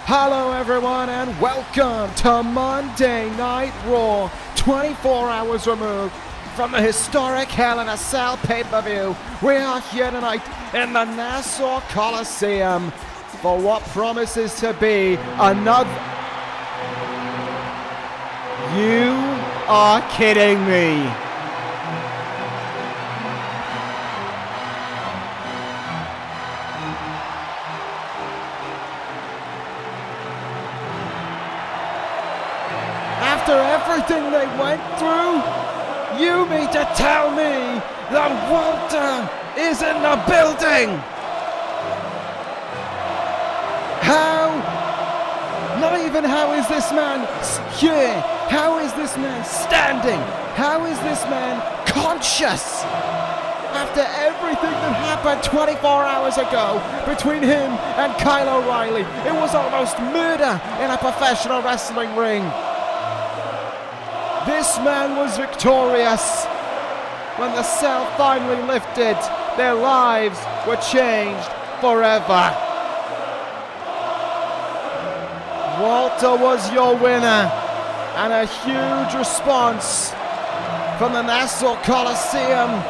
Hello everyone and welcome to Monday Night Raw, 24 hours removed from the historic Hell in a Cell pay-per-view. We are here tonight in the Nassau Coliseum for what promises to be another... You are kidding me. After everything they went through, you mean to tell me that Walter is in the building? How? Not even how is this man here? How is this man standing? How is this man conscious? After everything that happened 24 hours ago between him and Kyle O'Reilly, it was almost murder in a professional wrestling ring. This man was victorious. When the cell finally lifted, their lives were changed forever. Walter was your winner, and a huge response from the Nassau Coliseum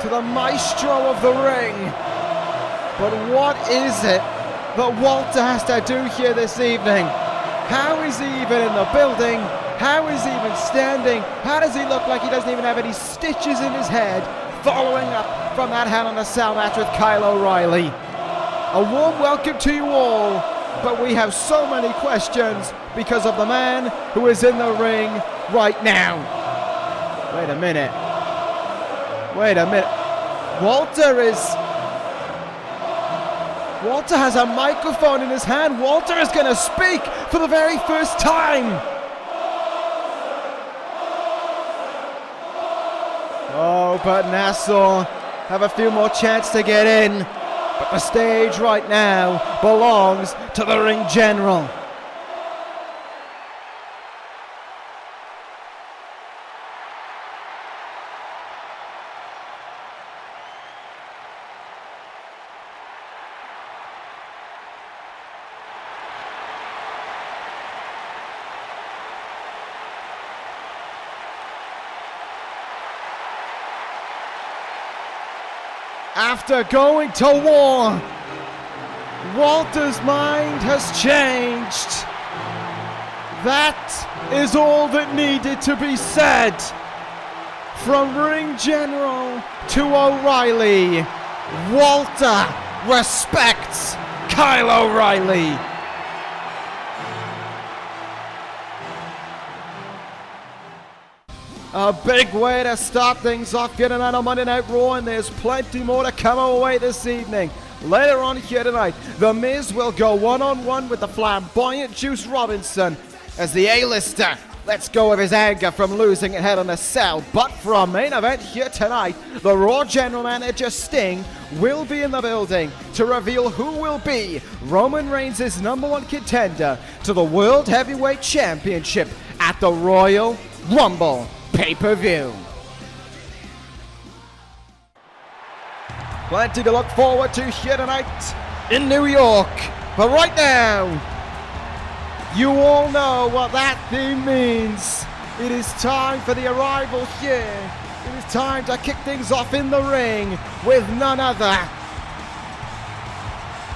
to the maestro of the ring. But what is it that Walter has to do here this evening? How is he even in the building? How is he even standing? How does he look like he doesn't even have any stitches in his head following up from that Hell in a Cell match with Kyle O'Reilly? A warm welcome to you all, but we have so many questions because of the man who is in the ring right now. Wait a minute. Walter has a microphone in his hand. Walter is going to speak for the very first time. Oh, but Nassau have a few more chances to get in. But the stage right now belongs to the ring general. After going to war, Walter's mind has changed. That is all that needed to be said. From ring general to O'Reilly, Walter respects Kyle O'Reilly. A big way to start things off here tonight on Monday Night Raw, and there's plenty more to come our way this evening. Later on here tonight, The Miz will go one-on-one with the flamboyant Juice Robinson as the A-lister lets go of his anger from losing at Hell in a Cell. But for our main event here tonight, the Raw General Manager Sting will be in the building to reveal who will be Roman Reigns' #1 contender to the World Heavyweight Championship at the Royal Rumble pay-per-view. Plenty to look forward to here tonight in New York. But right now, you all know what that theme means. It is time for the arrival here. It is time to kick things off in the ring with none other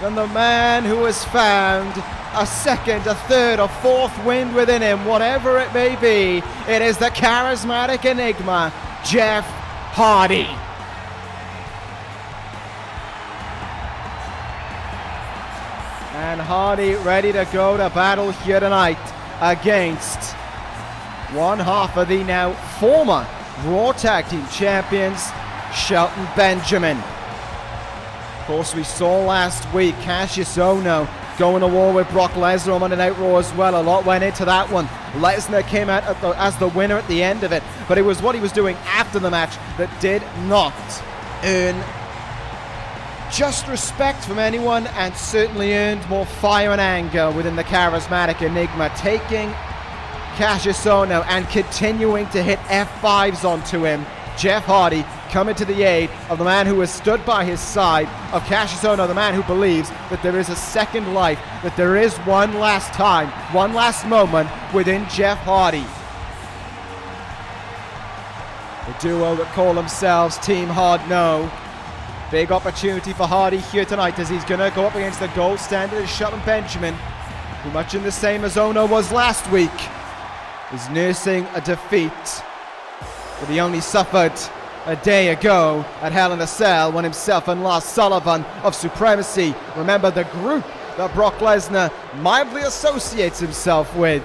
than the man who has found a second, a third, a fourth wind within him, whatever it may be. It is the charismatic enigma, Jeff Hardy. And Hardy ready to go to battle here tonight against one half of the now former Raw Tag Team Champions, Shelton Benjamin. Of course, we saw last week Cassius Ohno going to war with Brock Lesnar on Monday Night Raw as well. A lot went into that one. Lesnar came out as the winner at the end of it, but it was what he was doing after the match that did not earn just respect from anyone, and certainly earned more fire and anger within the charismatic enigma, taking Cassius Ohno and continuing to hit F5s onto him. Jeff Hardy coming to the aid of the man who has stood by his side, of Cassius Ohno, the man who believes that there is a second life, that there is one last time, one last moment within Jeff Hardy. The duo that call themselves Team Hard No. Big opportunity for Hardy here tonight as he's going to go up against the gold standard Shelton Benjamin, who, much in the same as Ohno was last week, is nursing a defeat that he only suffered a day ago at Hell in a Cell when himself and Lars Sullivan of Supremacy, remember the group that Brock Lesnar mildly associates himself with,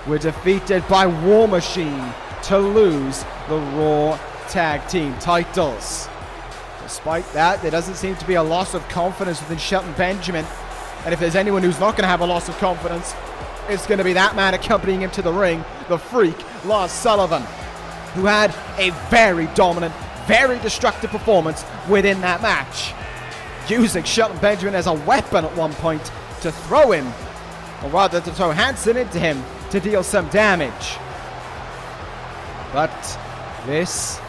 were defeated by War Machine to lose the Raw Tag Team titles. Despite that, there doesn't seem to be a loss of confidence within Shelton Benjamin. And if there's anyone who's not going to have a loss of confidence, it's going to be that man accompanying him to the ring, the Freak, Lars Sullivan, who had a very dominant, very destructive performance within that match, using Shelton Benjamin as a weapon at one point to throw him, or rather to throw Hansen into him to deal some damage. But this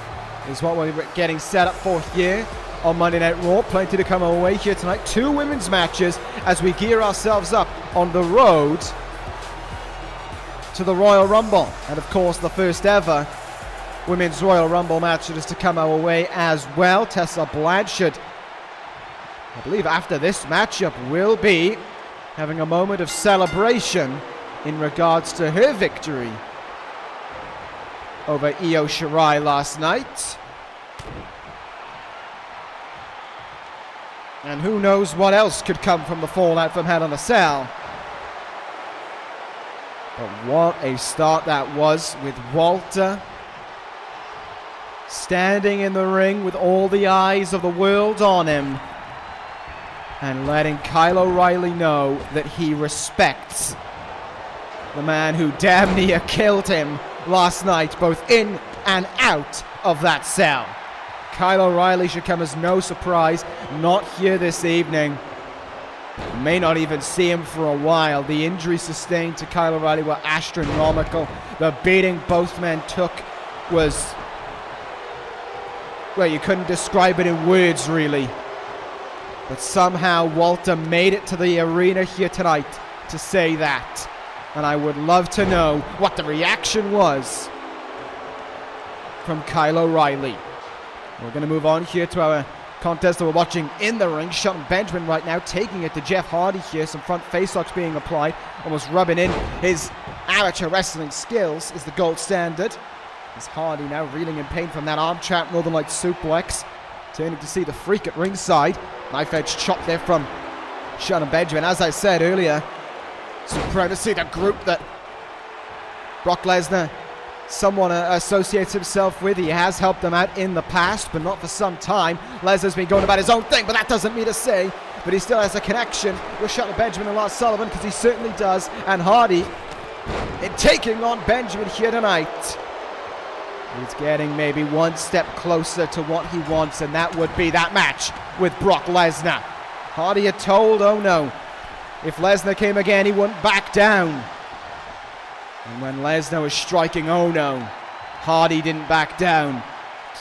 is what we're getting set up for here on Monday Night Raw. Plenty to come our way here tonight. 2 women's matches as we gear ourselves up on the road to the Royal Rumble. And of course, the first ever Women's Royal Rumble match is to come our way as well. Tessa Blanchard, I believe after this matchup, will be having a moment of celebration in regards to her victory over Io Shirai last night. And who knows what else could come from the fallout from Hell in a Cell. But what a start that was, with Walter standing in the ring with all the eyes of the world on him and letting Kyle O'Reilly know that he respects the man who damn near killed him last night, both in and out of that cell. Kyle O'Reilly should come as no surprise, not here this evening. May not even see him for a while. The injuries sustained to Kyle O'Reilly were astronomical. The beating both men took was, well, you couldn't describe it in words, really. But somehow Walter made it to the arena here tonight to say that. And I would love to know what the reaction was from Kyle O'Reilly. We're going to move on here to our contest that we're watching in the ring. Shelton Benjamin right now taking it to Jeff Hardy here. Some front face-locks being applied, almost rubbing in his amateur wrestling skills is the gold standard. As Hardy now reeling in pain from that arm trap Northern Light suplex. Turning to see the Freak at ringside. Knife edge chop there from Shelton Benjamin. As I said earlier, Supremacy, the group that Brock Lesnar someone associates himself with. He has helped them out in the past, but not for some time. Lesnar's been going about his own thing, but that doesn't mean to say but he still has a connection with Shelton Benjamin and Lars Sullivan, because he certainly does. And Hardy, in taking on Benjamin here tonight, he's getting maybe one step closer to what he wants, and that would be that match with Brock Lesnar. Hardy had told Ohno if Lesnar came again, he wouldn't back down. And when Lesnar was striking Ohno, Hardy didn't back down.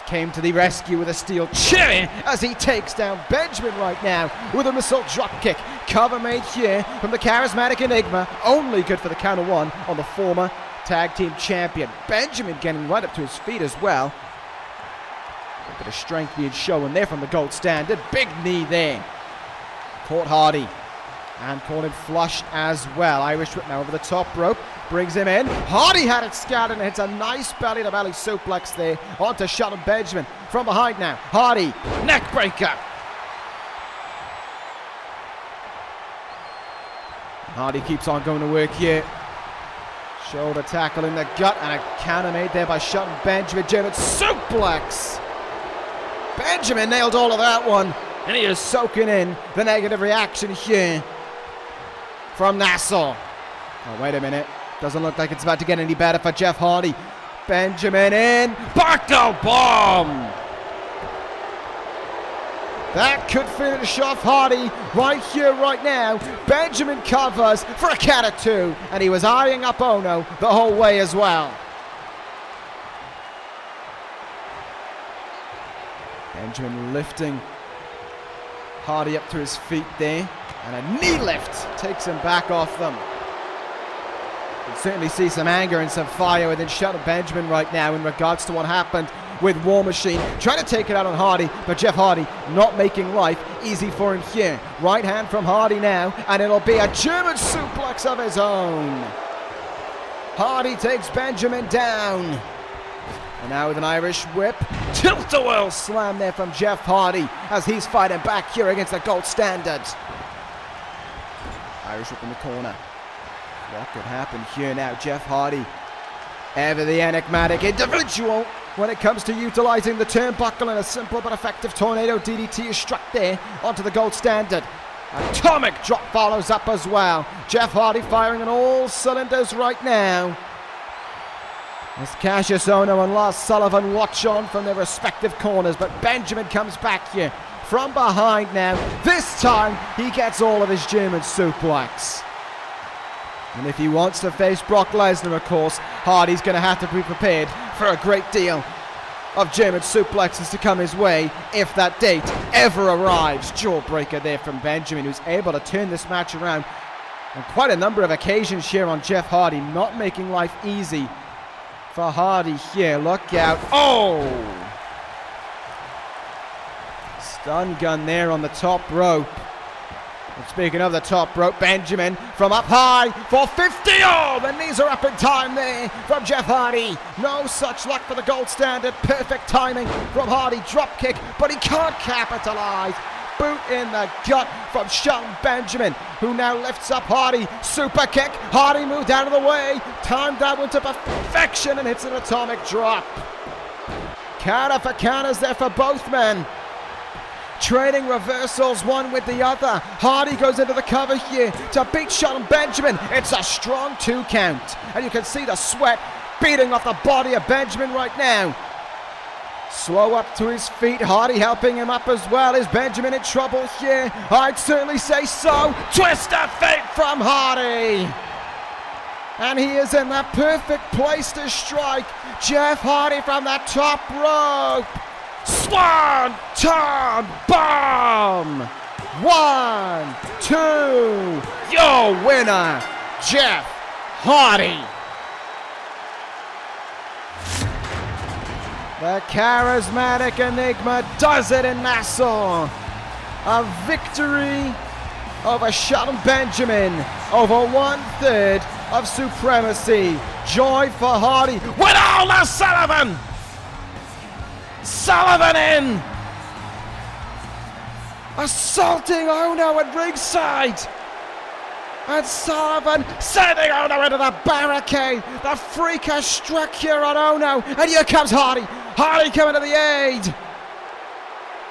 Came to the rescue with a steel chair as he takes down Benjamin right now with a missile dropkick. Cover made here from the charismatic Enigma. Only good for the count of one on the former tag team champion. Benjamin getting right up to his feet as well. A bit of strength being shown there from the gold standard. Big knee there. Caught Hardy. And caught him flush as well. Irish whip now over the top rope. Brings him in. Hardy had it scouted and hits a nice belly-to-belly suplex there onto Shelton Benjamin. From behind now. Hardy, neck breaker. Hardy keeps on going to work here. Shoulder tackle in the gut and a counter made there by Shelton Benjamin. German suplex. Benjamin nailed all of that one. And he is soaking in the negative reaction here from Nassau. Oh, wait a minute. Doesn't look like it's about to get any better for Jeff Hardy. Benjamin in. Barco bomb! That could finish off Hardy right here, right now. Benjamin covers for a count of two. And he was eyeing up Ohno the whole way as well. Benjamin lifting Hardy up to his feet there, and a knee lift takes him back off them. You can certainly see some anger and some fire within Shelton Benjamin right now in regards to what happened with War Machine, trying to take it out on Hardy, but Jeff Hardy not making life easy for him here. Right hand from Hardy now, and it'll be a German suplex of his own. Hardy takes Benjamin down. And now with an Irish whip, tilt-a-whirl slam there from Jeff Hardy as he's fighting back here against the gold standard. Irish whip in the corner. What could happen here now? Jeff Hardy, ever the enigmatic individual when it comes to utilizing the turnbuckle, and a simple but effective tornado DDT is struck there onto the gold standard. Atomic drop follows up as well. Jeff Hardy firing on all cylinders right now. As Cassius Ohno and Lars Sullivan watch on from their respective corners, but Benjamin comes back here from behind now. This time he gets all of his German suplex. And if he wants to face Brock Lesnar, of course, Hardy's going to have to be prepared for a great deal of German suplexes to come his way if that date ever arrives. Jawbreaker there from Benjamin, who's able to turn this match around on quite a number of occasions here on Jeff Hardy, not making life easy for Hardy here. Look out. Oh! Stun gun there on the top rope. And speaking of the top rope, Benjamin from up high for 50. Oh, the knees are up in time there from Jeff Hardy. No such luck for the gold standard. Perfect timing from Hardy. Drop kick, but he can't capitalize. Boot in the gut from Shelton Benjamin, who now lifts up Hardy. Super kick. Hardy moved out of the way. Timed that one to perfection and hits an atomic drop. Counter for counters there for both men. Trading reversals one with the other. Hardy goes into the cover here to beat Shelton Benjamin. It's a strong 2 count. And you can see the sweat beating off the body of Benjamin right now. Slow up to his feet. Hardy helping him up as well. Is Benjamin in trouble here? I'd certainly say so. Twist of fate from Hardy. And he is in that perfect place to strike. Jeff Hardy from that top rope. Swan-Ton Bomb! 1, 2, your winner, Jeff Hardy. The charismatic Enigma does it in Nassau. A victory over Shelton Benjamin, over 1/3 of supremacy. Joy for Hardy with all the Sullivan! Sullivan in! Assaulting Ohno at ringside! And Sullivan sending Ohno into the barricade! The freak has struck here on Ohno, and here comes Hardy! Hardy coming to the aid!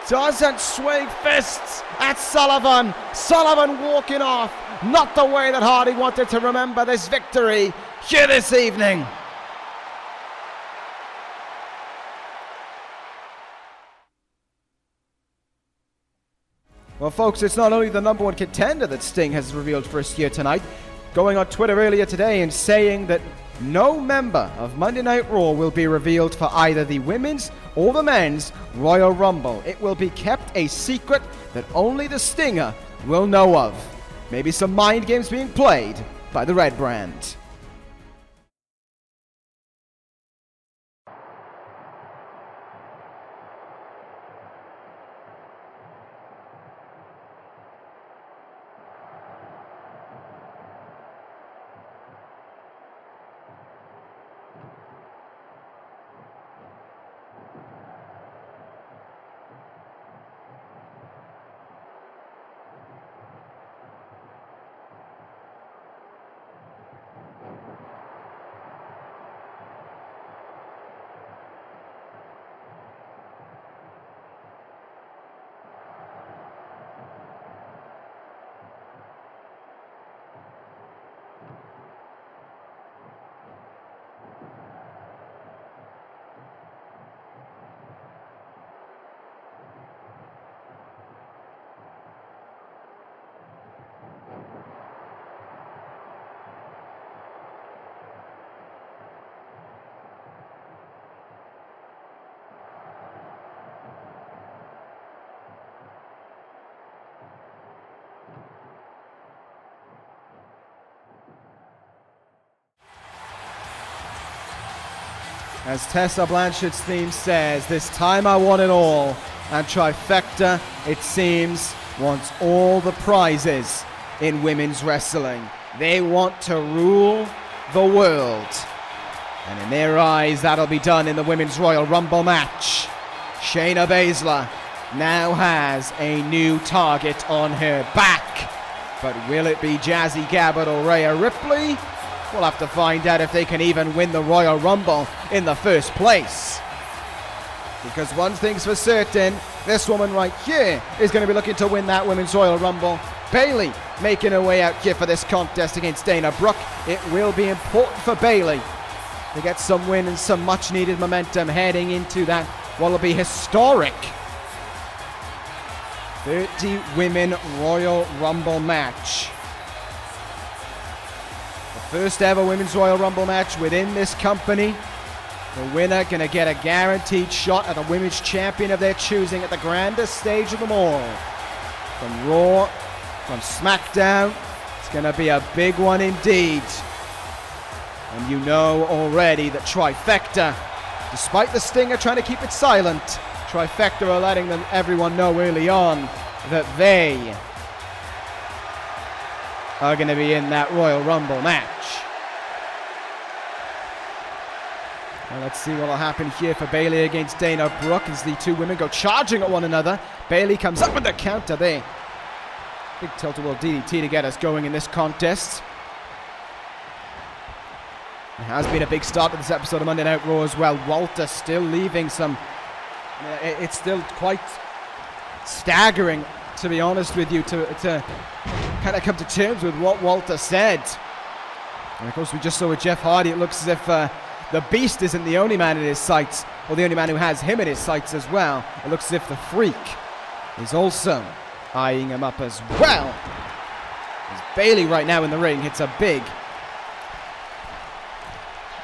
Doesn't swing fists at Sullivan! Sullivan walking off! Not the way that Hardy wanted to remember this victory here this evening! Well, folks, it's not only the #1 contender that Sting has revealed for us here tonight, going on Twitter earlier today and saying that no member of Monday Night Raw will be revealed for either the women's or the men's Royal Rumble. It will be kept a secret that only the Stinger will know of. Maybe some mind games being played by the Red Brand. As Tessa Blanchard's theme says, this time I want it all. And Trifecta, it seems, wants all the prizes in women's wrestling. They want to rule the world. And in their eyes, that'll be done in the Women's Royal Rumble match. Shayna Baszler now has a new target on her back. But will it be Jazzy Gabert or Rhea Ripley? We'll have to find out if they can even win the Royal Rumble in the first place. Because one thing's for certain, this woman right here is going to be looking to win that Women's Royal Rumble. Bayley making her way out here for this contest against Dana Brooke. It will be important for Bayley to get some win and some much needed momentum heading into that what will be historic 30 women Royal Rumble match. The first ever Women's Royal Rumble match within this company. The winner going to get a guaranteed shot at a women's champion of their choosing at the grandest stage of them all. From Raw, from SmackDown, it's going to be a big one indeed. And you know already that Trifecta, despite the Stinger trying to keep it silent, Trifecta are letting everyone know early on that they are going to be in that Royal Rumble match. Well, let's see what will happen here for Bayley against Dana Brooke as the two women go charging at one another. Bayley comes up with the counter there. Big tilt-a-whirl DDT to get us going in this contest. It has been a big start to this episode of Monday Night Raw as well. Walter still leaving some... It's still quite staggering, to be honest with you, to kind of come to terms with what Walter said. And of course, we just saw with Jeff Hardy, it looks as if the Beast isn't the only man in his sights, or the only man who has him in his sights as well. It looks as if the Freak is also eyeing him up as well. As Bayley right now in the ring hits a big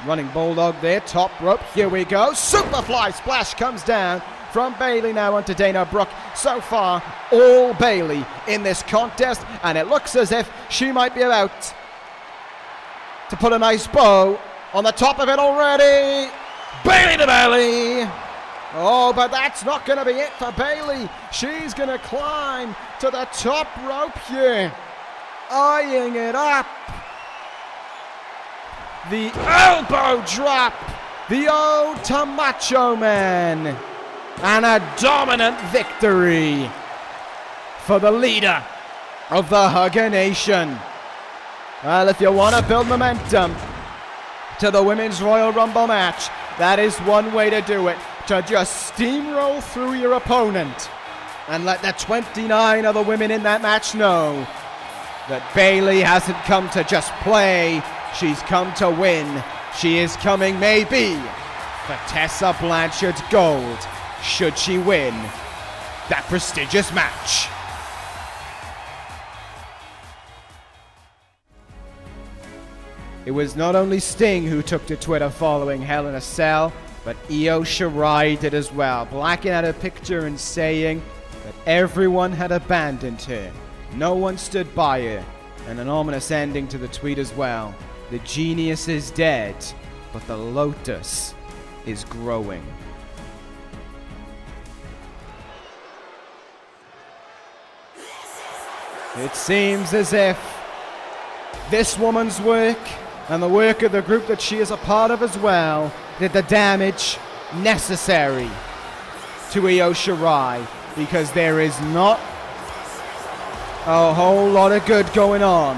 running bulldog there, top rope, here we go. Superfly splash comes down from Bayley now onto Dana Brooke. So far, all Bayley in this contest, and it looks as if she might be about to put a nice bow on the top of it already. Bayley to Bayley. Oh, but that's not going to be it for Bayley. She's going to climb to the top rope here, eyeing it up. The elbow drop, the ode to Macho Man, and a dominant victory for the leader of the Hugger Nation. Well, if you want to build momentum to the Women's Royal Rumble match, that is one way to do it, to just steamroll through your opponent and let the 29 other women in that match know that Bayley hasn't come to just play. She's come to win. She is coming, maybe, for Tessa Blanchard's gold, should she win that prestigious match. It was not only Sting who took to Twitter following Hell in a Cell, but Io Shirai did as well, blacking out a picture and saying that everyone had abandoned her. No one stood by her, and an ominous ending to the tweet as well. The genius is dead, but the lotus is growing. It seems as if this woman's work and the work of the group that she is a part of as well did the damage necessary to Io Shirai, because there is not a whole lot of good going on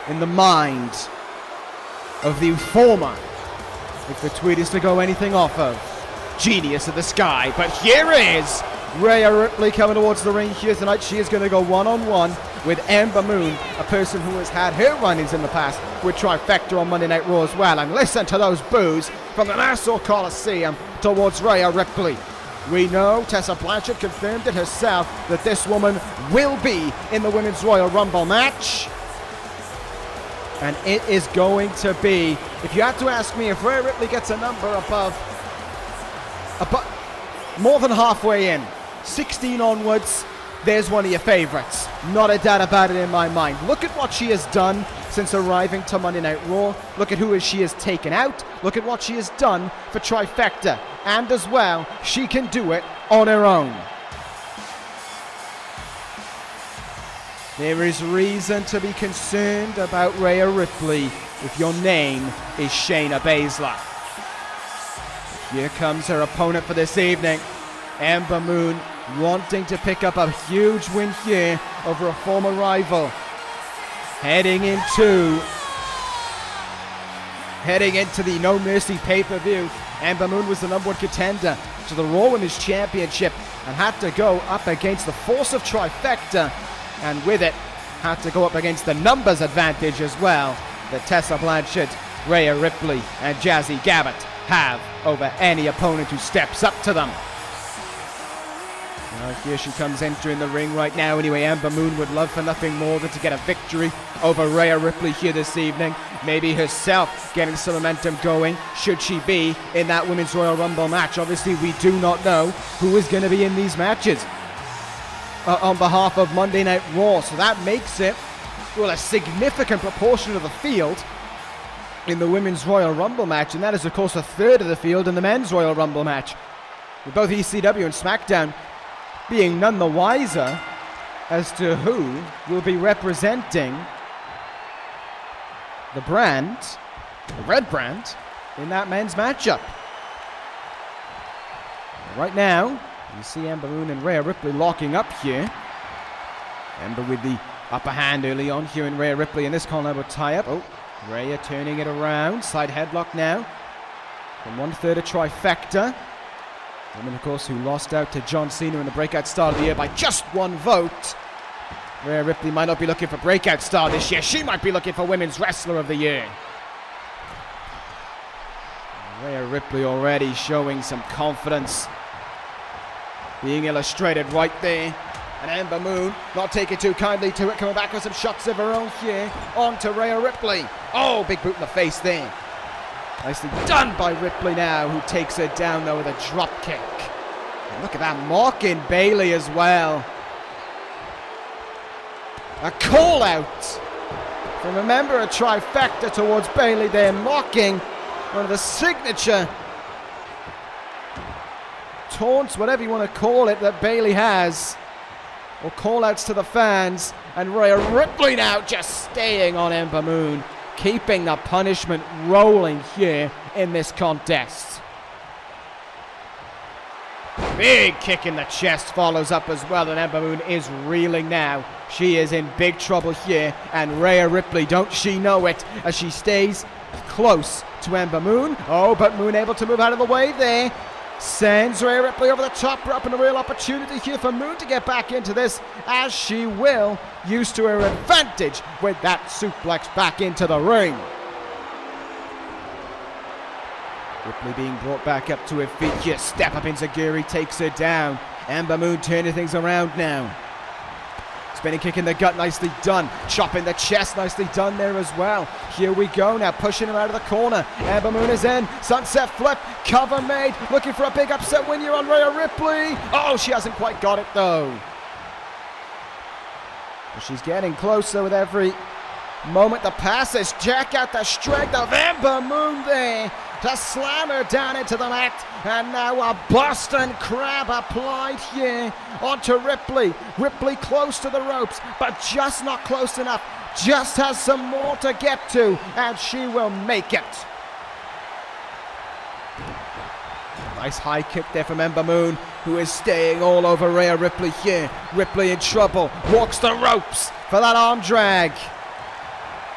in the mind of the former, if the tweet is to go anything off of, Genius of the Sky. But here is Rhea Ripley coming towards the ring here tonight. She is going to go one-on-one with Ember Moon, a person who has had her run-ins in the past with Trifecta on Monday Night Raw as well. And listen to those boos from the Nassau Coliseum towards Rhea Ripley. We know Tessa Blanchard confirmed it herself that this woman will be in the Women's Royal Rumble match. And it is going to be, if you had to ask me, if Rhea Ripley gets a number above more than halfway in, 16 onwards, there's one of your favorites. Not a doubt about it in my mind. Look at what she has done since arriving to Monday Night Raw. Look at who she has taken out. Look at what she has done for Trifecta. And as well, she can do it on her own. There is reason to be concerned about Rhea Ripley if your name is Shayna Baszler. Here comes her opponent for this evening, Ember Moon, wanting to pick up a huge win here over a former rival. Heading into the No Mercy pay-per-view, Ember Moon was the #1 contender to the Raw Women's Championship and had to go up against the force of Trifecta, and with it, had to go up against the numbers advantage as well that Tessa Blanchard, Rhea Ripley, and Jazzy Gabert have over any opponent who steps up to them. Well, here she comes entering the ring right now. Anyway, Ember Moon would love for nothing more than to get a victory over Rhea Ripley here this evening. Maybe herself getting some momentum going, should she be in that Women's Royal Rumble match. Obviously, we do not know who is going to be in these matches on behalf of Monday Night Raw. So that makes it, well, a significant proportion of the field in the Women's Royal Rumble match. And that is, of course, a third of the field in the Men's Royal Rumble match. With both ECW and SmackDown being none the wiser as to who will be representing the brand, the red brand, in that men's matchup. Right now, you see Ember Moon and Rhea Ripley locking up here. Ember with the upper hand early on here in Rhea Ripley in this collar tie-up. Oh, Rhea turning it around. Side headlock now from 1/3 of Trifecta. Woman, of course, who lost out to John Cena in the Breakout Star of the Year by just one vote. Rhea Ripley might not be looking for Breakout Star this year. She might be looking for Women's Wrestler of the Year. Rhea Ripley already showing some confidence, being illustrated right there. And Ember Moon not taking too kindly to it, coming back with some shots of her own here onto Rhea Ripley. Oh, big boot in the face there. Nicely done by Ripley now, who takes her down though with a drop kick. And look at that, mocking Bayley as well. A call out from a member of Trifecta towards Bayley there, mocking one of the signature taunts, whatever you want to call it, that Bayley has. Or call outs to the fans. And Rhea Ripley now just staying on Ember Moon, keeping the punishment rolling here in this contest. Big kick in the chest follows up as well, and Ember Moon is reeling now. She is in big trouble here, and Rhea Ripley, don't she know it, as she stays close to Ember Moon. Oh, but Moon able to move out of the way there. Sends Rhea Ripley over the top rope, and a real opportunity here for Moon to get back into this, as she will use to her advantage with that suplex back into the ring. Ripley being brought back up to her feet here. Step up Enziguri takes her down. Ember Moon turning things around now. Spinning kick in the gut, nicely done. Chop in the chest, nicely done there as well. Here we go now, pushing him out of the corner. Ember Moon is in. Sunset flip, cover made. Looking for a big upset win here on Rhea Ripley. Oh, she hasn't quite got it though. But she's getting closer with every moment that passes. Check out the strength of Ember Moon there to slam her down into the mat. And now a Boston Crab applied here onto Ripley. Ripley close to the ropes, but just not close enough. Just has some more to get to, and she will make it. Nice high kick there from Ember Moon, who is staying all over Rhea Ripley here. Ripley in trouble, walks the ropes for that arm drag.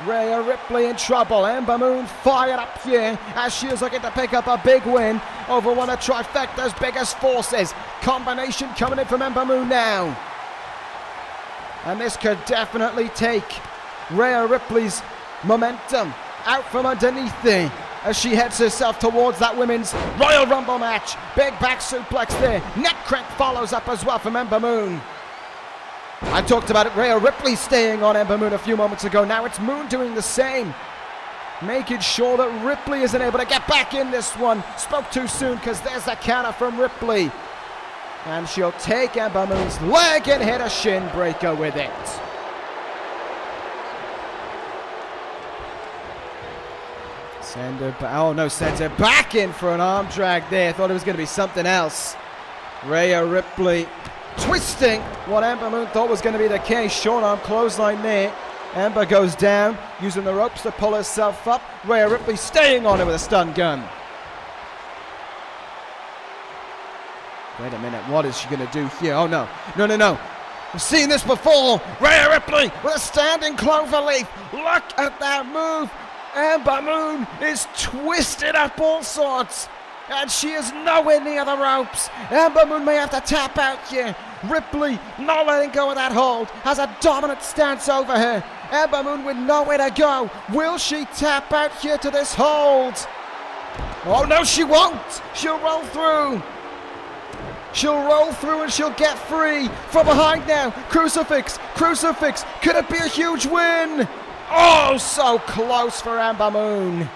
Rhea Ripley in trouble. Ember Moon fired up here as she is looking to pick up a big win over one of Trifecta's biggest forces. Combination coming in from Ember Moon now. And this could definitely take Rhea Ripley's momentum out from underneath there as she heads herself towards that Women's Royal Rumble match. Big back suplex there. Neck crank follows up as well from Ember Moon. I talked about it, Rhea Ripley staying on Ember Moon a few moments ago. Now it's Moon doing the same, making sure that Ripley isn't able to get back in this one. Spoke too soon, because there's the counter from Ripley. And she'll take Ember Moon's leg and hit a shin breaker with it. Oh no, sends it back in for an arm drag there. Thought it was going to be something else. Rhea Ripley twisting what Ember Moon thought was going to be the case. Short arm clothesline there. Ember goes down, using the ropes to pull herself up. Rhea Ripley staying on it with a stun gun. Wait a minute, what is she going to do here? Oh no, no. We've seen this before. Rhea Ripley with a standing cloverleaf. Look at that move. Ember Moon is twisted up all sorts. And she is nowhere near the ropes. Ember Moon may have to tap out here. Ripley not letting go of that hold. Has a dominant stance over her. Ember Moon with nowhere to go. Will she tap out here to this hold? Oh no, she won't. She'll roll through. She'll roll through and she'll get free. From behind now. Crucifix. Could it be a huge win? Oh, so close for Ember Moon.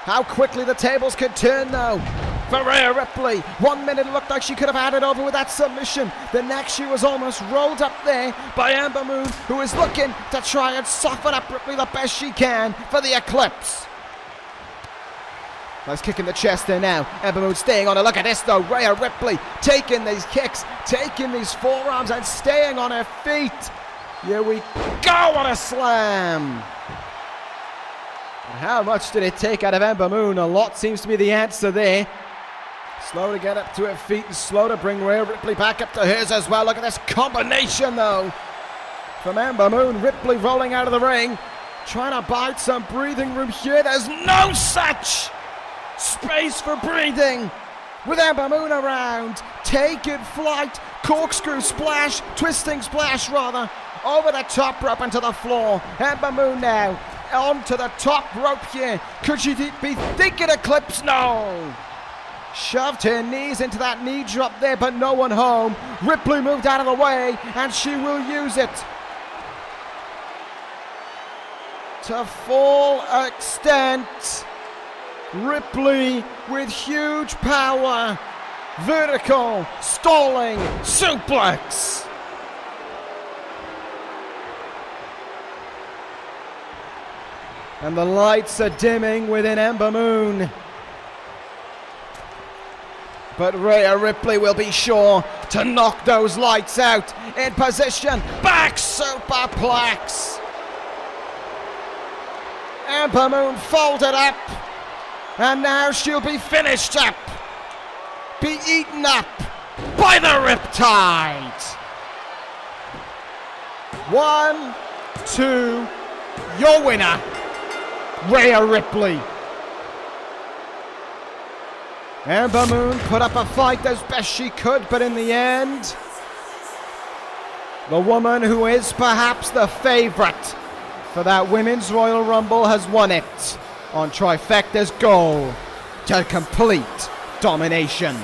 How quickly the tables could turn though. For Rhea Ripley, 1 minute it looked like she could have had it over with that submission. The next she was almost rolled up there by Ember Moon, who is looking to try and soften up Ripley the best she can for the Eclipse. Nice kick in the chest there now. Ember Moon staying on her. Look at this though. Rhea Ripley taking these kicks, taking these forearms and staying on her feet. Here we go, what a slam. How much did it take out of Ember Moon? A lot seems to be the answer there. Slow to get up to her feet and slow to bring Rhea Ripley back up to hers as well. Look at this combination though. From Ember Moon, Ripley rolling out of the ring. Trying to bide some breathing room here. There's no such space for breathing. With Ember Moon around. Taking flight. Corkscrew splash. Twisting splash rather. Over the top rope and to the floor. Ember Moon now onto the top rope here. Could she be thinking Eclipse? No. Shoved her knees into that knee drop there, but no one home. Ripley moved out of the way, and she will use it to full extent. Ripley with huge power. Vertical, stalling, suplex. And the lights are dimming within Ember Moon. But Rhea Ripley will be sure to knock those lights out. In position, back superplex. Ember Moon folded up. And now she'll be finished up. Be eaten up by the Riptide. 1, 2, your winner, Rhea Ripley. Ember Moon put up a fight as best she could, but in the end, the woman who is perhaps the favorite for that Women's Royal Rumble has won it on Trifecta's goal to complete domination.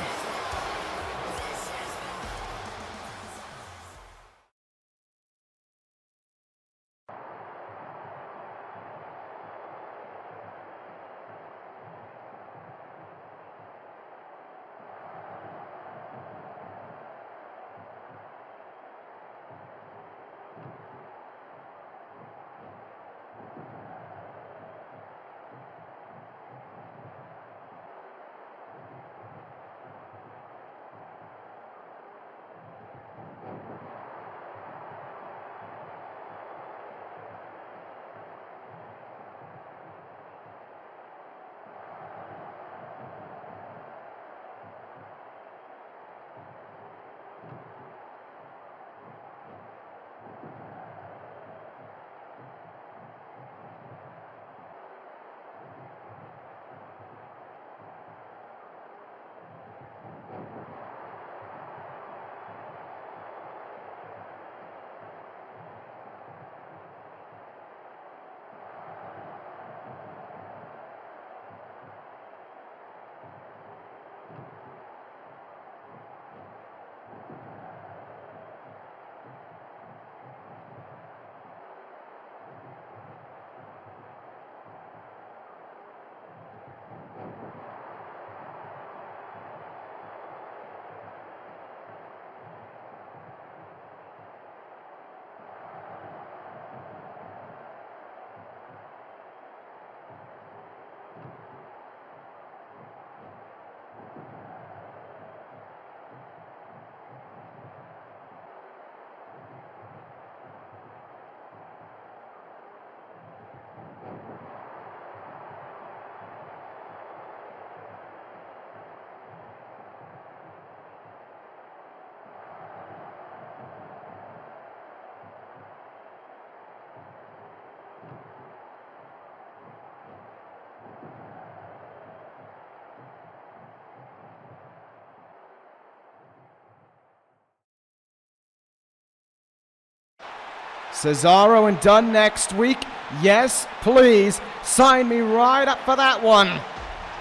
Cesaro and Dunn next week. Yes, please, sign me right up for that one.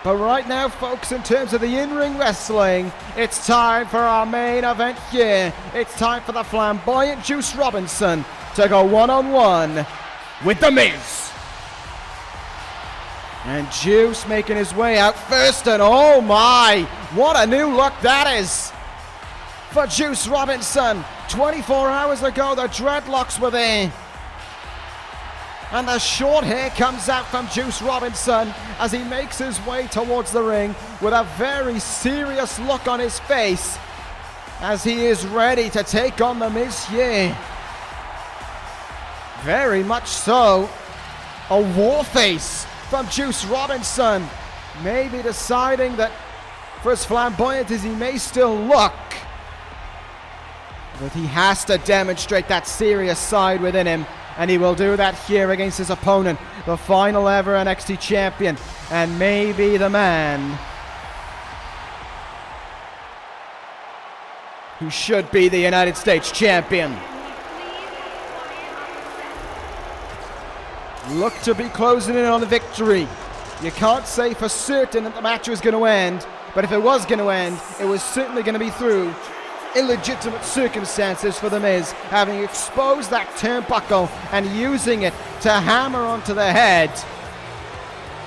But right now, folks, in terms of the in-ring wrestling, it's time for our main event here. It's time for the flamboyant Juice Robinson to go one-on-one with The Miz. And Juice making his way out first, and oh my, what a new look that is for Juice Robinson. 24 hours ago, the dreadlocks were there. And the short hair comes out from Juice Robinson as he makes his way towards the ring with a very serious look on his face as he is ready to take on The Miz here. Very much so. A war face from Juice Robinson. Maybe deciding that for as flamboyant as he may still look, that he has to demonstrate that serious side within him. And he will do that here against his opponent, the final ever NXT champion, and maybe the man who should be the United States champion. Look to be closing in on a victory. You can't say for certain that the match was going to end, but if it was going to end, it was certainly going to be through illegitimate circumstances for The Miz, having exposed that turnbuckle and using it to hammer onto the head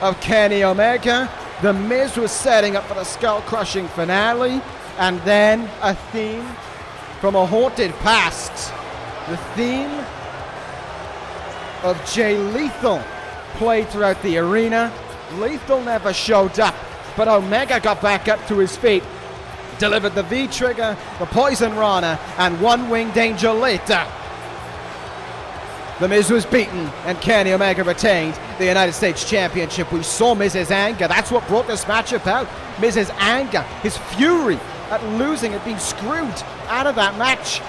of Kenny Omega. The Miz was setting up for the skull-crushing finale, and then a theme from a haunted past. The theme of Jay Lethal played throughout the arena. Lethal never showed up, but Omega got back up to his feet, delivered the V-trigger, the Poison Rana, and one-winged angel later. The Miz was beaten, and Kenny Omega retained the United States Championship. We saw Miz's anger. That's what brought this match about. Miz's anger, his fury at losing, at being screwed out of that match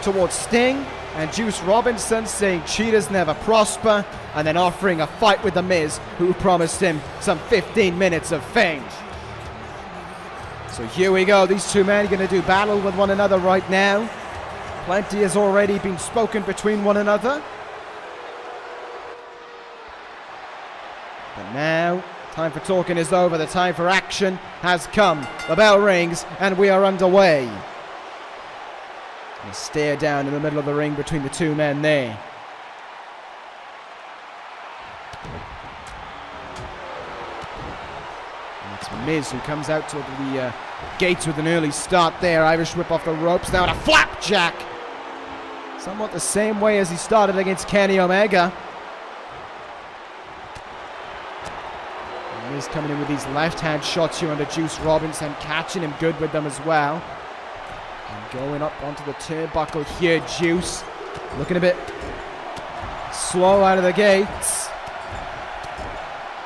towards Sting, and Juice Robinson saying cheaters never prosper, and then offering a fight with The Miz, who promised him some 15 minutes of fame. So here we go. These two men are going to do battle with one another right now. Plenty has already been spoken between one another. But now, time for talking is over. The time for action has come. The bell rings and we are underway. A stare down in the middle of the ring between the two men there. And it's Miz who comes out to the gates with an early start there. Irish whip off the ropes. Now a flapjack. Somewhat the same way as he started against Kenny Omega. And Miz coming in with these left-hand shots here under Juice Robinson, catching him good with them as well. And going up onto the turnbuckle here, Juice looking a bit slow out of the gates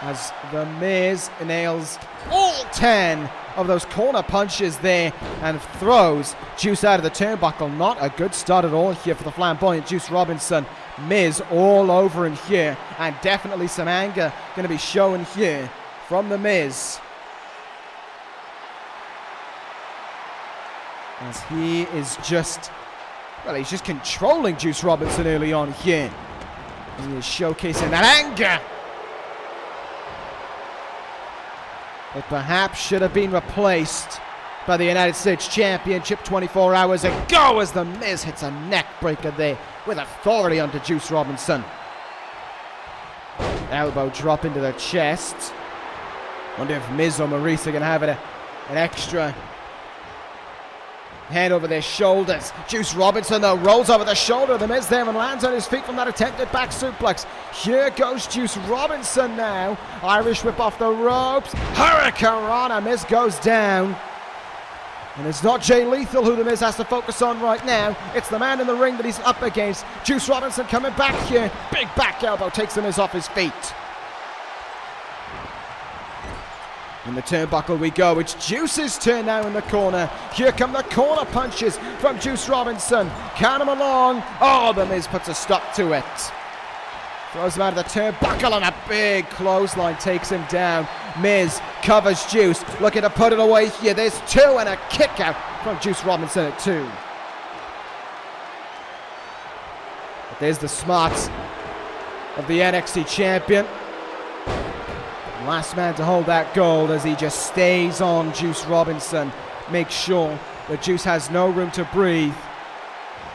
as the Miz nails all 10 of those corner punches there and throws Juice out of the turnbuckle. Not a good start at all here for the flamboyant Juice Robinson. Miz all over him here, and definitely some anger going to be shown here from the Miz, as he is just, well, he's just controlling Juice Robinson early on here. He is showcasing that anger that perhaps should have been replaced by the United States Championship 24 hours ago, as the Miz hits a neck breaker there with authority onto Juice Robinson. Elbow drop into the chest. Wonder if Miz or Maurice are going to have an extra hand over their shoulders. Juice Robinson, though, rolls over the shoulder of the Miz there and lands on his feet from that attempted back suplex. Here goes Juice Robinson now. Irish whip off the ropes. Hurricane Rana. Miz goes down. And it's not Jay Lethal who the Miz has to focus on right now. It's the man in the ring that he's up against. Juice Robinson coming back here. Big back elbow takes the Miz off his feet. In the turnbuckle we go. It's Juice's turn now in the corner. Here come the corner punches from Juice Robinson. Count him along. Oh, the Miz puts a stop to it. Throws him out of the turnbuckle, and a big clothesline takes him down. Miz covers Juice. Looking to put it away here. There's two, and a kick out from Juice Robinson at 2. But there's the smarts of the NXT champion. Last man to hold that gold as he just stays on Juice Robinson. Makes sure that Juice has no room to breathe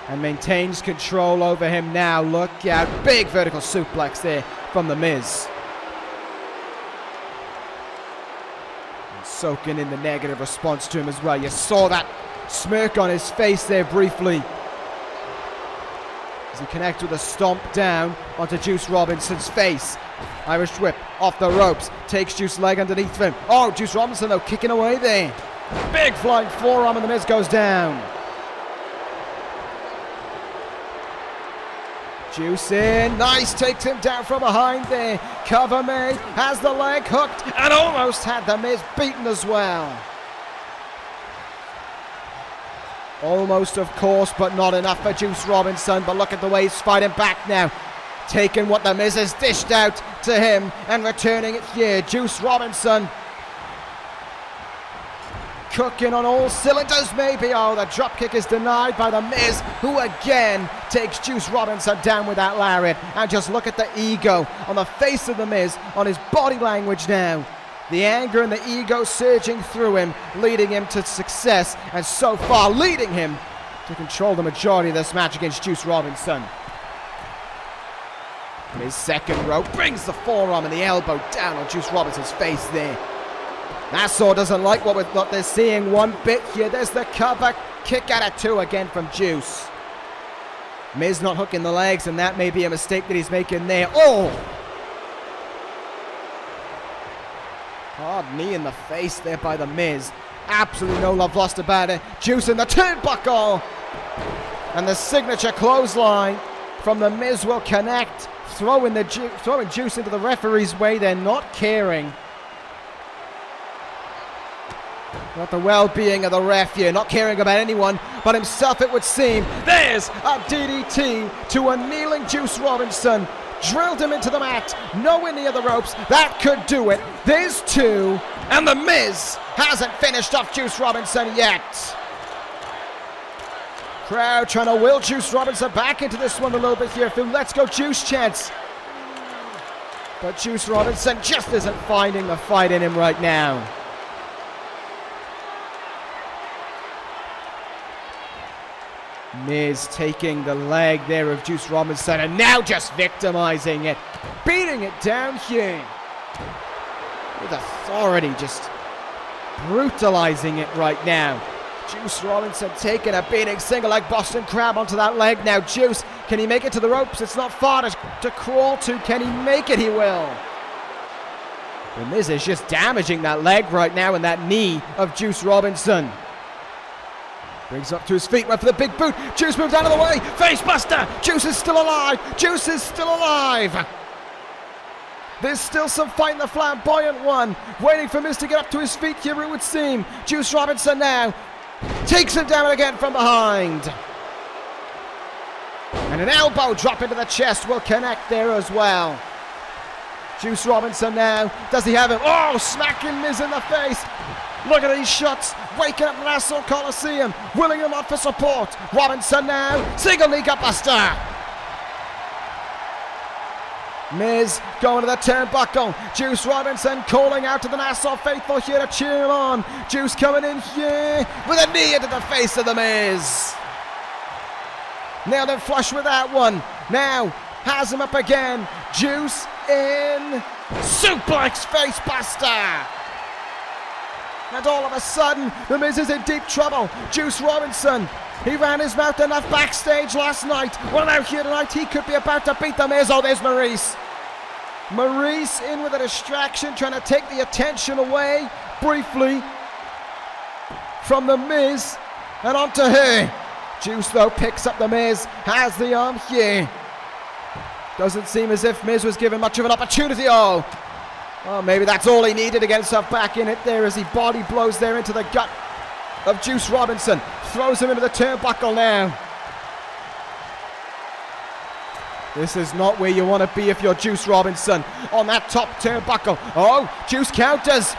and maintains control over him now. Look out, big vertical suplex there from The Miz. And soaking in the negative response to him as well. You saw that smirk on his face there briefly as he connects with a stomp down onto Juice Robinson's face. Irish whip off the ropes, takes Juice's leg underneath him. Oh, Juice Robinson though kicking away there. Big flying forearm and The Miz goes down. Juice in, nice, takes him down from behind there. Cover made, has the leg hooked and almost had The Miz beaten as well. Almost, of course, but not enough for Juice Robinson. But look at the way he's fighting back now. Taking what The Miz has dished out to him and returning it here. Juice Robinson cooking on all cylinders maybe. Oh, the dropkick is denied by The Miz, who again takes Juice Robinson down with that lariat. And just look at the ego on the face of The Miz, on his body language now. The anger and the ego surging through him, leading him to success, and so far leading him to control the majority of this match against Juice Robinson. And his second rope brings the forearm and the elbow down on Juice Robinson's face there. Nassau doesn't like what they're seeing one bit here. There's the cover kick at it too again from Juice. Miz not hooking the legs, and that may be a mistake that he's making there. Oh! Hard knee in the face there by The Miz. Absolutely no love lost about it. Juice in the turnbuckle. And the signature clothesline from The Miz will connect. Throwing Juice into the referee's way. They're not caring about the well-being of the ref here. Not caring about anyone but himself, it would seem. There's a DDT to a kneeling Juice Robinson. Drilled him into the mat, nowhere near the ropes. That could do it. There's two, and The Miz hasn't finished off Juice Robinson yet. Crowd trying to will Juice Robinson back into this one a little bit here. Let's go Juice chants. But Juice Robinson just isn't finding the fight in him right now. Miz taking the leg there of Juice Robinson and now just victimizing it. Beating it down here. With authority, just brutalizing it right now. Juice Robinson taking a beating, single leg Boston Crab onto that leg now. Juice, can he make it to the ropes? It's not far to crawl to. Can he make it? He will. The Miz is just damaging that leg right now and that knee of Juice Robinson. Brings up to his feet, went for the big boot. Juice moves out of the way. Face buster. Juice is still alive. Juice is still alive. There's still some fight in the flamboyant one. Waiting for Miz to get up to his feet here, it would seem. Juice Robinson now takes him down again from behind. And an elbow drop into the chest will connect there as well. Juice Robinson now. Does he have him? Oh, smacking Miz in the face. Look at these shots, waking up the Nassau Coliseum, willing him up for support. Robinson now, single knee gut buster. Miz going to the turnbuckle. Juice Robinson calling out to the Nassau faithful here to cheer him on. Juice coming in here with a knee into the face of The Miz. Nailed him flush with that one. Now has him up again. Juice in, suplex face buster. And all of a sudden, The Miz is in deep trouble. Juice Robinson, he ran his mouth enough backstage last night. Well, out here tonight, he could be about to beat The Miz. Oh, there's Maurice. Maurice in with a distraction, trying to take the attention away briefly from The Miz and onto her. Juice, though, picks up The Miz, has the arm here. Doesn't seem as if Miz was given much of an opportunity. Oh, maybe that's all he needed to get himself back in it there as he body blows there into the gut of Juice Robinson. Throws him into the turnbuckle now. This is not where you want to be if you're Juice Robinson on that top turnbuckle. Oh, Juice counters.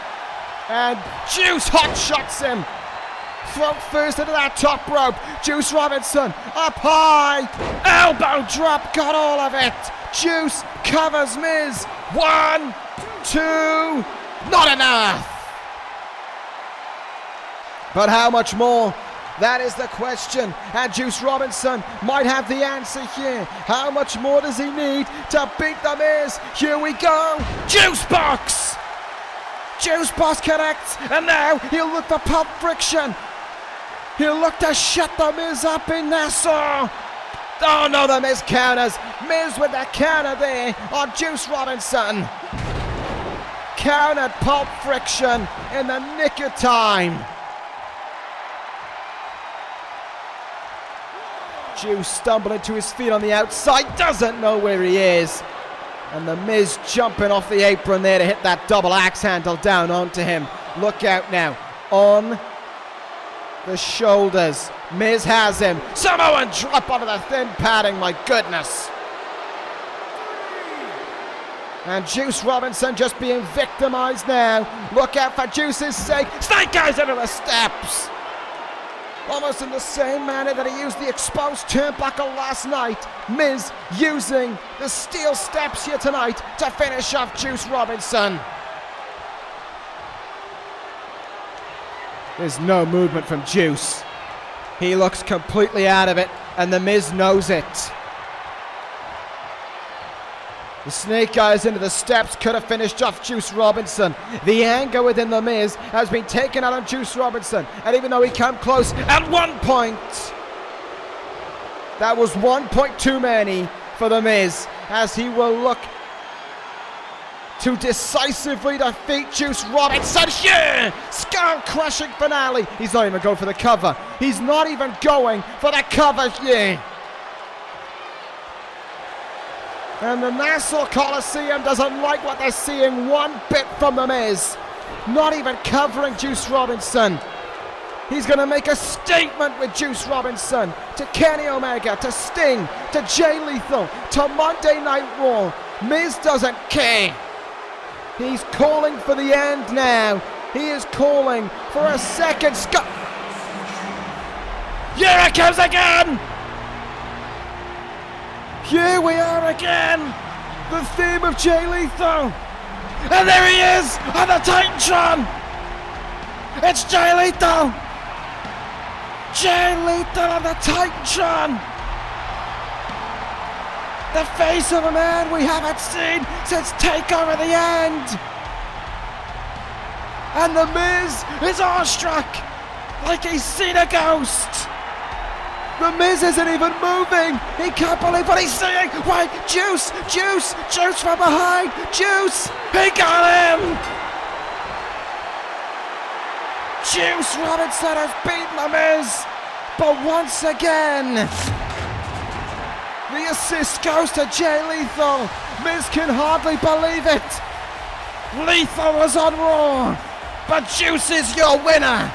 And Juice hot shots him. Throat first into that top rope. Juice Robinson up high. Elbow drop, got all of it. Juice covers Miz. 1, 2, not enough. But how much more? That is the question, and Juice Robinson might have the answer here. How much more does he need to beat The Miz? Here we go. Juice Box! Juice Box connects, and now he'll look for Pulp Friction. He'll look to shut The Miz up in Nassau. Oh no, The Miz counters. Miz with the counter there on Juice Robinson. Countered Pulp Friction in the nick of time. Juice stumbling to his feet on the outside, doesn't know where he is. And The Miz jumping off the apron there to hit that double axe handle down onto him. Look out now, on the shoulders. Miz has him. Samoan drop onto the thin padding, my goodness. And Juice Robinson just being victimized now. Look out for Juice's sake. Snake eyes into the steps. Almost in the same manner that he used the exposed turnbuckle last night. Miz using the steel steps here tonight to finish off Juice Robinson. There's no movement from Juice. He looks completely out of it, and The Miz knows it. The snake eyes into the steps could have finished off Juice Robinson. The anger within The Miz has been taken out on Juice Robinson. And even though he came close at one point, that was 1 point too many for The Miz, as he will look to decisively defeat Juice Robinson here. Skull-crushing finale. He's not even going for the cover. He's not even going for the cover here. And the Nassau Coliseum doesn't like what they're seeing one bit from The Miz. Not even covering Juice Robinson. He's going to make a statement with Juice Robinson to Kenny Omega, to Sting, to Jay Lethal, to Monday Night Raw. Miz doesn't care. He's calling for the end now. He is calling for a second Here it comes again! Here we are again! The theme of Jay Lethal! And there he is on the Titantron! It's Jay Lethal! Jay Lethal on the Titantron! The face of a man we haven't seen since TakeOver the End! And The Miz is awestruck, like he's seen a ghost! The Miz isn't even moving. He can't believe what he's seeing. Why, Juice, Juice, Juice from behind. Juice, he got him. Juice Robinson has beaten The Miz. But once again, the assist goes to Jay Lethal. Miz can hardly believe it. Lethal was on Raw, but Juice is your winner.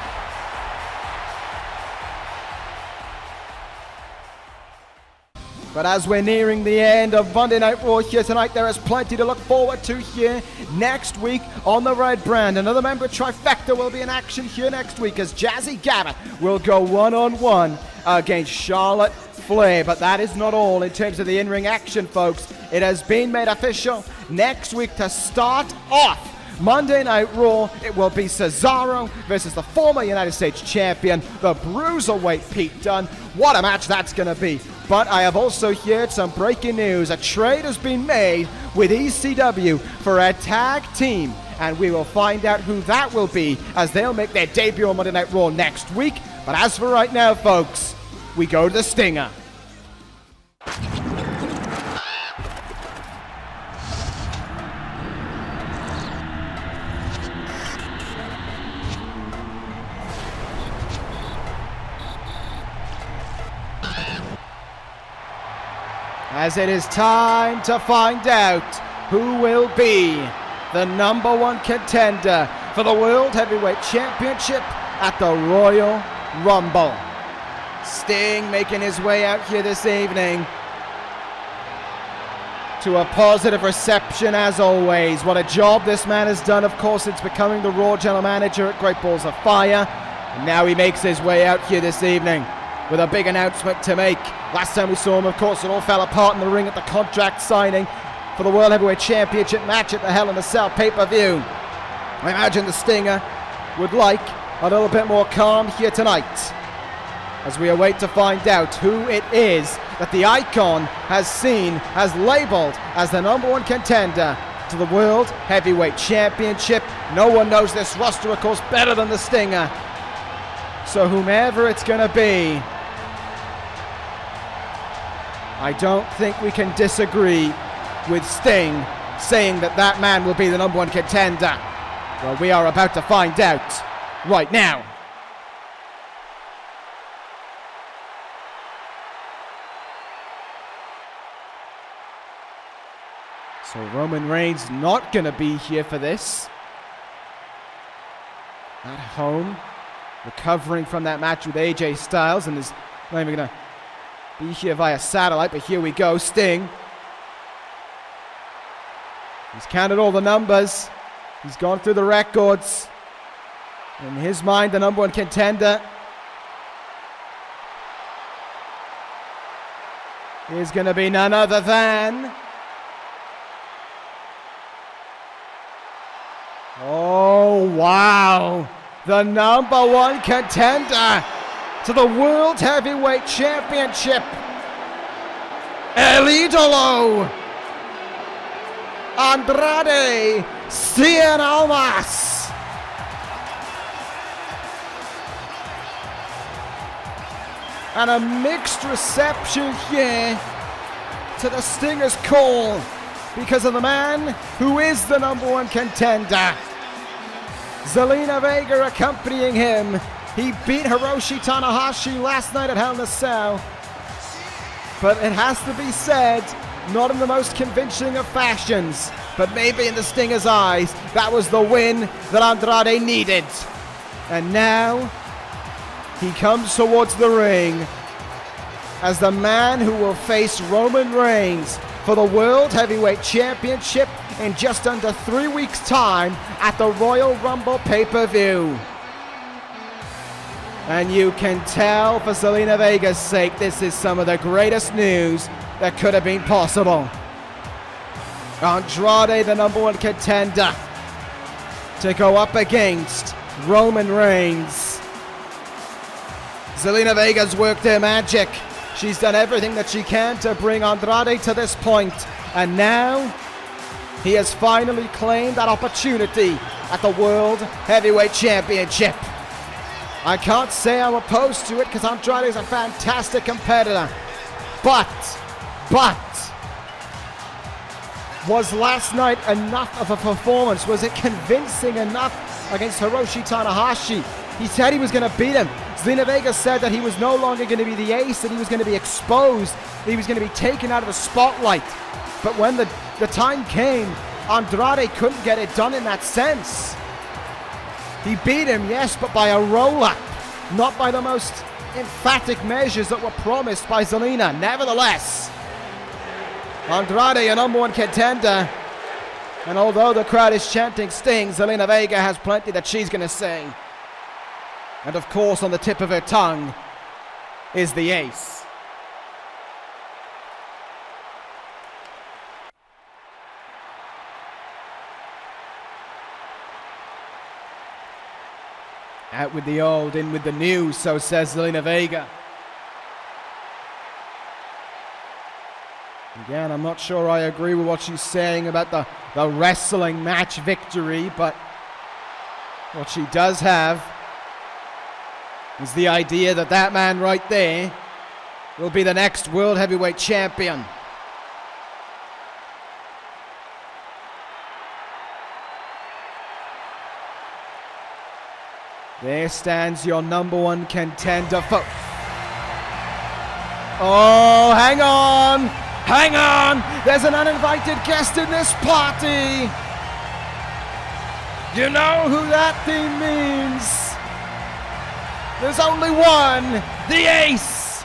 But as we're nearing the end of Monday Night Raw here tonight, there is plenty to look forward to here next week on the Red Brand. Another member trifecta will be in action here next week as Jazzy Gabba will go one-on-one against Charlotte Flair. But that is not all in terms of the in-ring action, folks. It has been made official. Next week to start off Monday Night Raw, it will be Cesaro versus the former United States Champion, the Bruiserweight Pete Dunne. What a match that's going to be. But I have also heard some breaking news. A trade has been made with ECW for a tag team. And we will find out who that will be as they'll make their debut on Monday Night Raw next week. But as for right now, folks, we go to the Stinger. As it is time to find out who will be the number one contender for the World Heavyweight Championship at the Royal Rumble. Sting making his way out here this evening to a positive reception as always. What a job this man has done, of course, since becoming the Raw General Manager at Great Balls of Fire. And now he makes his way out here this evening with a big announcement to make. Last time we saw him, of course, it all fell apart in the ring at the contract signing for the World Heavyweight Championship match at the Hell in a Cell pay-per-view. I imagine the Stinger would like a little bit more calm here tonight as we await to find out who it is that the Icon has seen, has labeled as the #1 contender to the World Heavyweight Championship. No one knows this roster, of course, better than the Stinger. So whomever it's going to be, I don't think we can disagree with Sting saying that that man will be the #1 contender. Well, we are about to find out right now. So Roman Reigns not going to be here for this. At home, recovering from that match with AJ Styles, and is not even going to be here via satellite, but here we go. Sting. He's counted all the numbers. He's gone through the records. In his mind, the #1 contender is going to be none other than... Oh, wow. The #1 contender to the World Heavyweight Championship. El Idolo. Andrade Cien Almas. And a mixed reception here to the Stinger's call because of the man who is the #1 contender. Zelina Vega accompanying him. He beat Hiroshi Tanahashi last night at Hell in a Cell. But it has to be said, not in the most convincing of fashions, but maybe in the Stinger's eyes, that was the win that Andrade needed. And now, he comes towards the ring as the man who will face Roman Reigns for the World Heavyweight Championship in just under 3 weeks' time at the Royal Rumble pay-per-view. And you can tell, for Zelina Vega's sake, this is some of the greatest news that could have been possible. Andrade, the #1 contender, to go up against Roman Reigns. Zelina Vega's worked her magic. She's done everything that she can to bring Andrade to this point. And now, he has finally claimed that opportunity at the World Heavyweight Championship. I can't say I'm opposed to it because Andrade is a fantastic competitor. But, was last night enough of a performance? Was it convincing enough against Hiroshi Tanahashi? He said he was going to beat him. Zelina Vega said that he was no longer going to be the ace, that he was going to be exposed, that he was going to be taken out of the spotlight. But when the time came, Andrade couldn't get it done in that sense. He beat him, yes, but by a roll-up, not by the most emphatic measures that were promised by Zelina. Nevertheless, Andrade, a #1 contender, and although the crowd is chanting Sting, Zelina Vega has plenty that she's going to say. And of course, on the tip of her tongue is the ace. Out with the old, in with the new, so says Zelina Vega. Again, I'm not sure I agree with what she's saying about the wrestling match victory, but what she does have is the idea that that man right there will be the next World Heavyweight Champion. There stands your #1 contender for... Oh, hang on! Hang on! There's an uninvited guest in this party! You know who that theme means? There's only one! The Ace!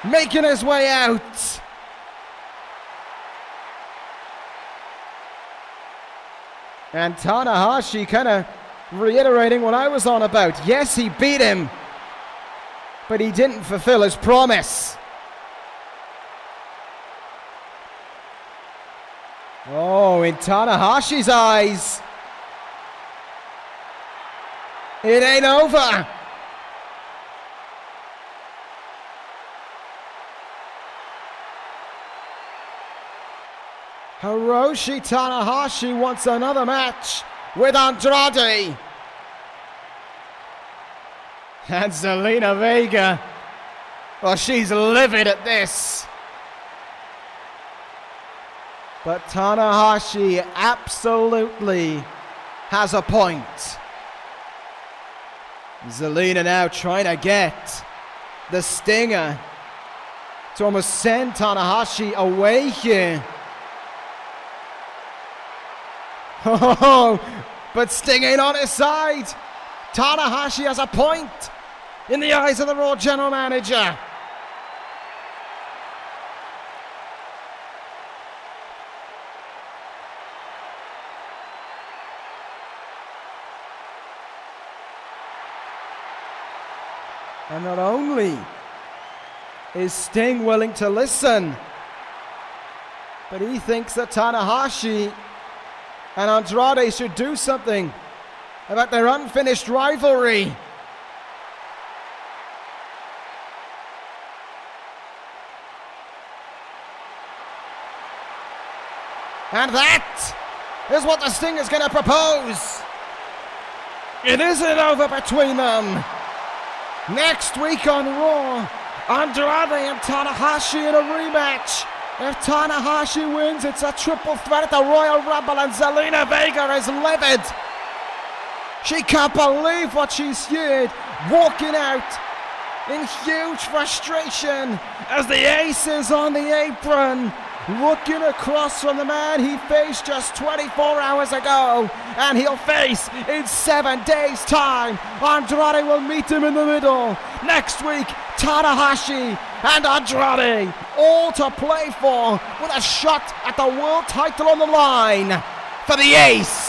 Making his way out! And Tanahashi kind of reiterating what I was on about. Yes, he beat him, but he didn't fulfill his promise. Oh, in Tanahashi's eyes, it ain't over. Hiroshi Tanahashi wants another match with Andrade. And Zelina Vega, well, she's livid at this. But Tanahashi absolutely has a point. Zelina now trying to get the stinger to almost send Tanahashi away here. Oh, but Sting ain't on his side. Tanahashi has a point in the eyes of the Raw General Manager. And not only is Sting willing to listen, but he thinks that Tanahashi and Andrade should do something about their unfinished rivalry. And that is what the Sting is going to propose. It isn't over between them. Next week on Raw, Andrade and Tanahashi in a rematch. If Tanahashi wins, it's a triple threat at the Royal Rumble, and Zelina Vega is livid. She can't believe what she's heard, walking out in huge frustration as the Ace is on the apron, looking across from the man he faced just 24 hours ago, and he'll face in 7 days' time. Andrade will meet him in the middle. Next week, Tanahashi and Andrade, all to play for, with a shot at the world title on the line for the Ace.